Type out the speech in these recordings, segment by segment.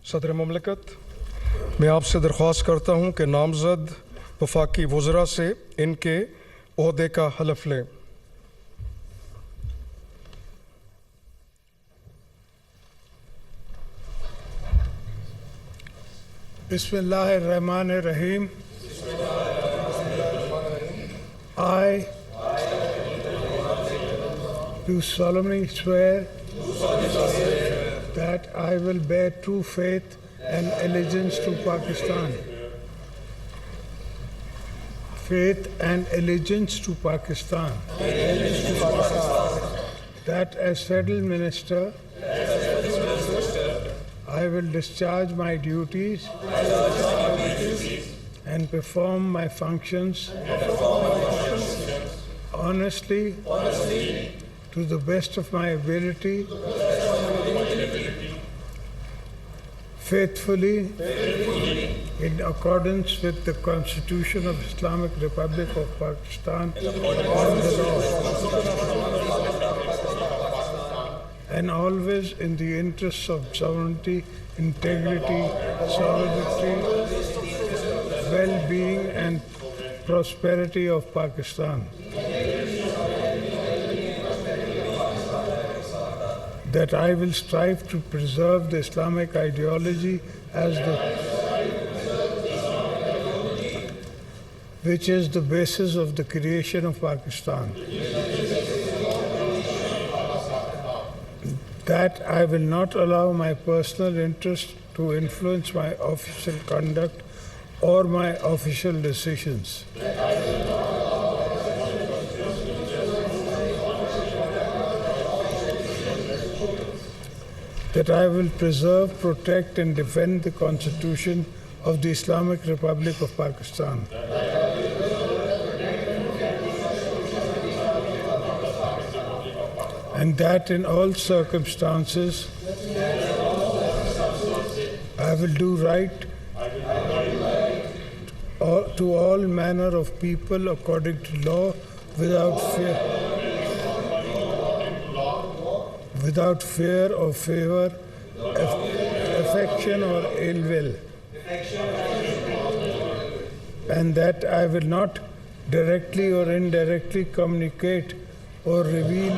सदर ममलकत, मैं आपसे दरख्वास्त करता हूँ कि नामज़द वफाकी वज़रा से इनके ओहदे का हलफ लें। Bismillahirrahmanirrahim. I do solemnly swear that I will bear true faith and allegiance to Pakistan. Faith and allegiance to Pakistan. That as Federal Minister, I will discharge my duties and perform my functions honestly, to the best of my ability, faithfully, in accordance with the Constitution of Islamic Republic of Pakistan and the law, and always in the interests of sovereignty, integrity, solidity, well-being and prosperity of Pakistan. That I will strive to preserve the Islamic ideology which is the basis of the creation of Pakistan. That I will not allow my personal interest to influence my official conduct or my official decisions. That I will preserve, protect and defend the Constitution of the Islamic Republic of Pakistan. And that in all circumstances I will do right to all manner of people according to law without fear or favor, affection or ill will. And that I will not directly or indirectly communicate or reveal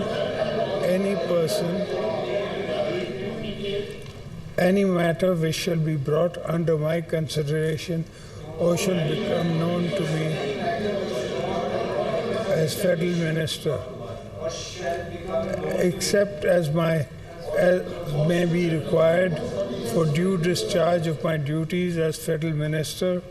any person, any matter which shall be brought under my consideration or shall become known to me as Federal Minister, except as may be required for due discharge of my duties as Federal Minister,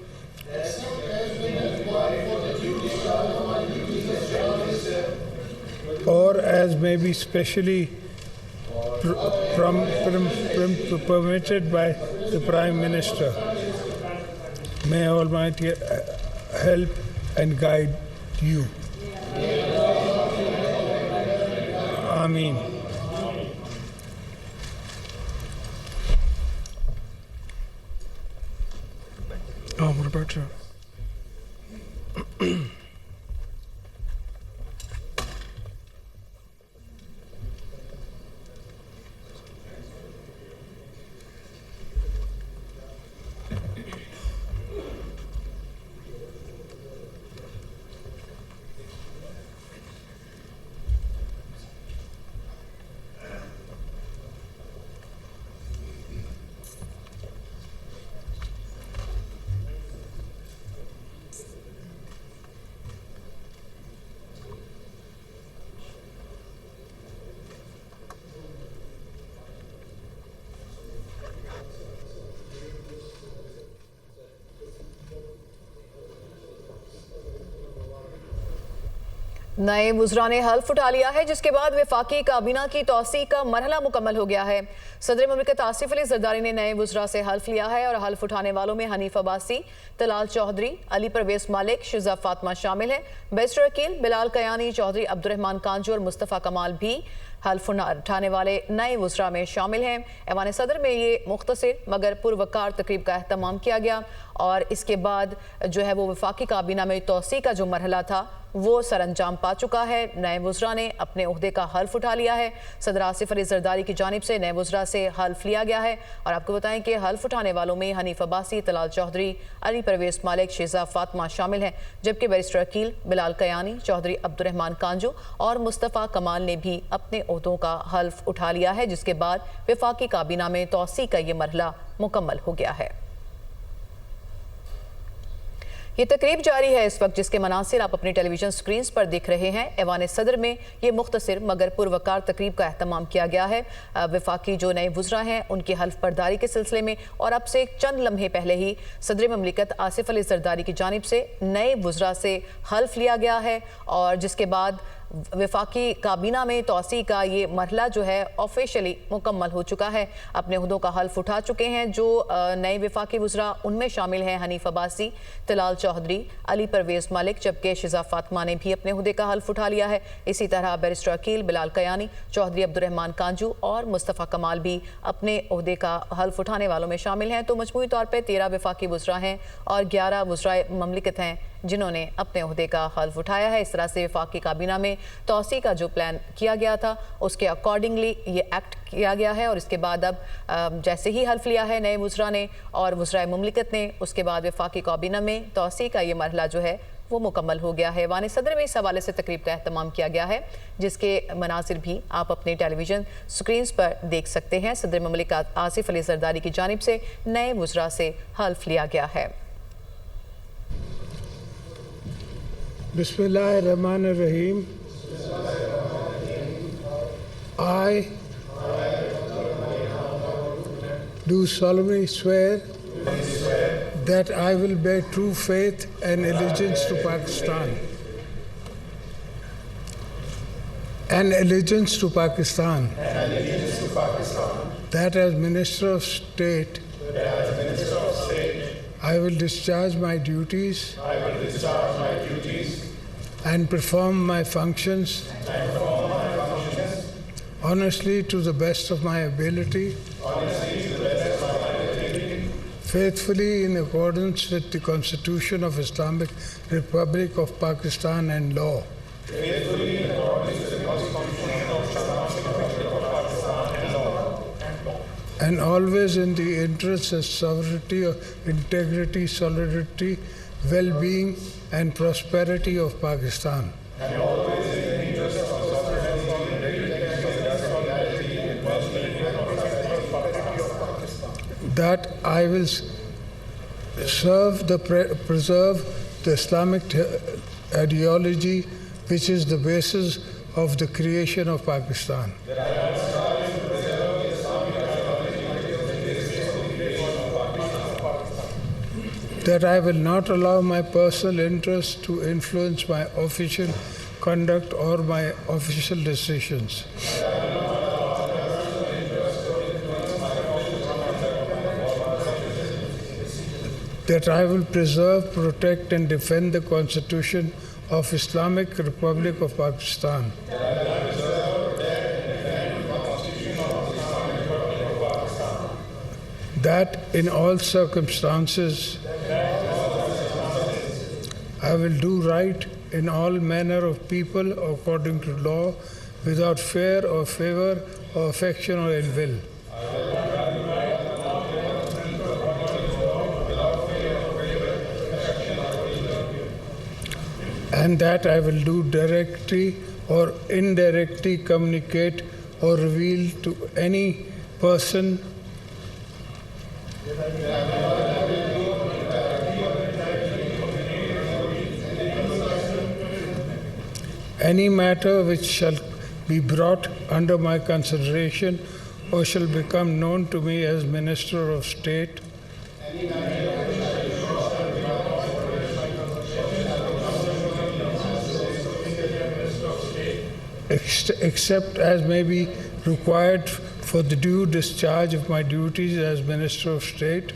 or as may be specially permitted by the Prime Minister. May Almighty help and guide you. Ameen. What about you? नए वुज़रा ने हल्फ उठा लिया है, जिसके बाद वफाकी काबीना की तौसी का मरहला मुकम्मल हो गया है। सदर ममलिकत आसिफ अली ज़रदारी ने नए वुज़रा से हल्फ लिया है और हल्फ उठाने वालों में हनीफ अब्बासी, तलाल चौधरी, अली परवेज़ मालिक, शिज़ा फातिमा शामिल है। बैरिस्टर वकील बिलाल कयानी, चौधरी अब्दुर्रहमान कांजू और मुस्तफ़ा कमाल भी हल्फ उठाने वाले नए वुज़रा में शामिल हैं। ऐवान सदर में ये मुख्तसर मगर पुरवकार तकरीब का एहतमाम किया गया और इसके बाद जो है वो वफाकी काबीना में तौसी का जो मरहला था वो सरअंजाम पा चुका है। नए वुज़रा ने अपने ओहदे का हल्फ उठा लिया है। सदर आसिफ अली जरदारी की जानिब से नए वुज़रा से हल्फ लिया गया है और आपको बताएं कि हल्फ उठाने वालों में हनीफ अब्बासी, तलाल चौधरी, अली परवेज़ मालिक, शेजा फातिमा शामिल हैं, जबकि बैरिस्टर अकील, बिलाल कयानी, चौधरी अब्दुर्रहमान कांजू और मुस्तफ़ा कमाल ने भी अपने ओहदों का हल्फ उठा लिया है, जिसके बाद वफाकी काबीना में तौसी का ये मरहला मुकम्मल हो गया है। ये तकरीब जारी है इस वक्त, जिसके मनासिर आप अपनी टेलीविजन स्क्रीन पर देख रहे हैं। ऐवान सदर में ये मुख्तसर मगर पुरवकार तकरीब का अहतमाम किया गया है। वफाकी जो नए वुज़रा हैं उनकी हल्फ बर्दारी के सिलसिले में और अब से चंद लम्हे पहले ही सदर ममलिकत आसिफ अली जरदारी की जानिब से नए वुज़रा से हल्फ लिया गया है और जिसके बाद वफाकी काबीना में तौसी का ये मरहला जो है ऑफिशियली मुकम्मल हो चुका है। अपने हुदों का हल्फ उठा चुके हैं जो नए वफाकी वुज़रा, उनमें शामिल हैं हनीफ अब्बासी, तलाल चौधरी, अली परवेज़ मालिक, जबकि शेजा फातिमा ने भी अपने हुदे का हल्फ उठा लिया है। इसी तरह बैरिस्टर अकील, बिलाल कयानी, चौधरी अब्दुर्रहमान कांजू और मुस्तफ़ा कमाल भी अपने ओहदे का हल्फ उठाने वालों में शामिल हैं। तो मजमूई तौर पर 13 वफाकी वुज़रा हैं और 11 वुज़रा ममलिकत हैं जिन्होंने अपने ओहदे का हल्फ उठाया है। इस तरह से वफाकी काबीना में तौसी का जो प्लान किया गया था उसके अकॉर्डिंगली ये एक्ट किया गया है और इसके बाद अब जैसे ही हल्फ लिया है नए वुज़रा ने और वुज़रा मुमलिकत ने, उसके बाद वफाकी काबीना में तौसी का ये मरहला जो है वो मुकम्मल हो गया है। ऐवान सदर में इस हवाले से तकरीब का अहतमाम किया गया है, जिसके मनासिर भी आप अपने टेलीविजन स्क्रीन पर देख सकते हैं। सदर ममलिकत आसिफ अली जरदारी की जानिब से नए वुज़रा से हल्फ लिया गया है। Bismillahirrahmanirrahim. I do solemnly swear that I will bear true faith and allegiance to Pakistan. That as Minister of State, I will discharge my duties and perform my functions honestly to the best of my ability, faithfully in accordance with the Constitution of Islamic Republic of Pakistan and law. And always in the interests of sovereignty, integrity, solidarity, well-being and prosperity of Pakistan. That I will preserve the Islamic ideology, which is the basis of the creation of Pakistan. That I will not allow my personal interest to influence my official conduct or my official decisions. That I will preserve, protect and defend the Constitution of Islamic Republic of Pakistan. That in all circumstances I will do right in all manner of people according to law, without fear or favor or affection or ill will. And that I will do directly or indirectly communicate or reveal to any person any matter which shall be brought under my consideration or shall become known to me as Minister of State, except as may be required for the due discharge of my duties as Minister of State,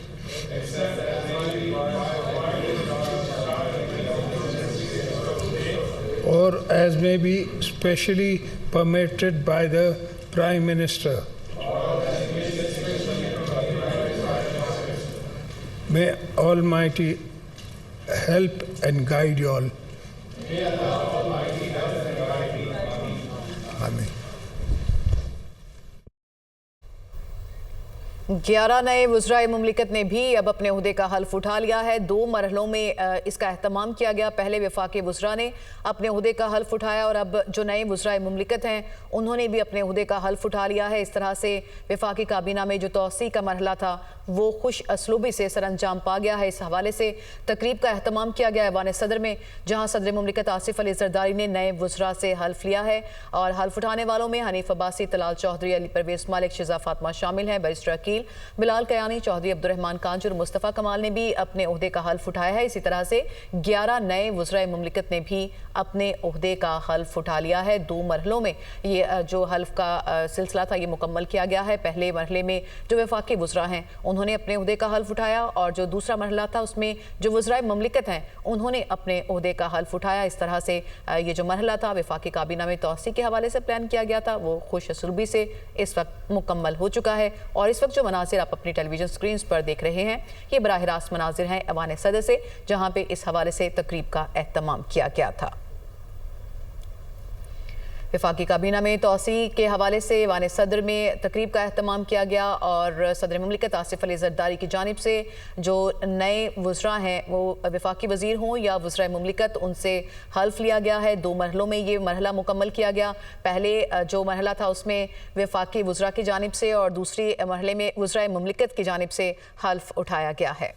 or as may be specially permitted by the Prime Minister. May Almighty help and guide you all. 11 नए वज़राए मुमलिकत ने भी अब अपने ओहदे का हल्फ उठा लिया है। 2 मरहलों में इसका एहतमाम किया गया। पहले वफाकी वज़रा ने अपने ओहदे का हल्फ उठाया और अब जो नए वज़राए मुमलिकत हैं उन्होंने भी अपने ओहदे का हल्फ उठा लिया है। इस तरह से वफाकी काबीना में जो तोसी का मरहला था वो खुश असलूबी से सरअंजाम पा गया है। इस हवाले से तकरीब का एहतमाम किया गया ऐवान सदर में, जहाँ सदर मुमलिकत आसिफ अली जरदारी ने नए वज़रा से हल्फ लिया है और हल्फ उठाने वालों में हनीफ अब्बासी, तलाल चौधरी, अली परवेज़ मालिक, शिजा फातिमा शामिल हैं। बैरिस्टर अकील, बिलाल कयानी, चौधरी अब्दुर्रहमान कांजूर, मुस्तफ़ा कमाल ने भी अपने ओहदे का हल्फ उठाया है। इसी तरह से 11 नए वज़राए मुमलिकत ने भी अपने ओहदे का हल्फ उठा लिया है। 2 मरहलों में ये जो हल्फ का सिलसिला था ये मुकम्मल किया गया है। पहले मरहले में जो वफाकी वज़रा हैं उन्होंने अपने ओहदे का हल्फ उठाया और जो दूसरा मरहला था उसमें जो वज़राए मुमलिकत हैं उन्होंने अपने ओहदे का हल्फ उठाया। इस तरह से ये जो मरहला था वफाकी काबीना में तोसी के हवाले से प्लान किया गया था वो खुश असलूबी से इस वक्त मुकम्मल हो चुका है। और इस वक्त जो मनाजिर आप अपनी टेलीविजन स्क्रीन पर देख रहे हैं ये बराह रास्त मनाजिर हैं ऐवान सदर से, जहाँ पे इस हवाले से तकरीब का एहतमाम किया गया था। वफाकी काबीना में तोसी के हवाले से ऐवान सदर में तकरीब का एहतमाम किया गया और सदर मुमलिकत आसिफ अली जरदारी की जानिब से जो नए वज़रा हैं वो वफाकी वज़ीर हों या वज़राए मुमलिकत उनसे हल्फ लिया गया है। 2 मरहलों में ये मरहला मुकम्मल किया गया। पहले जो मरहला था उसमें वफाकी वज़रा की जानिब से और दूसरी मरहले में वज़राए मुमलिकत की जानिब से हल्फ उठाया गया है।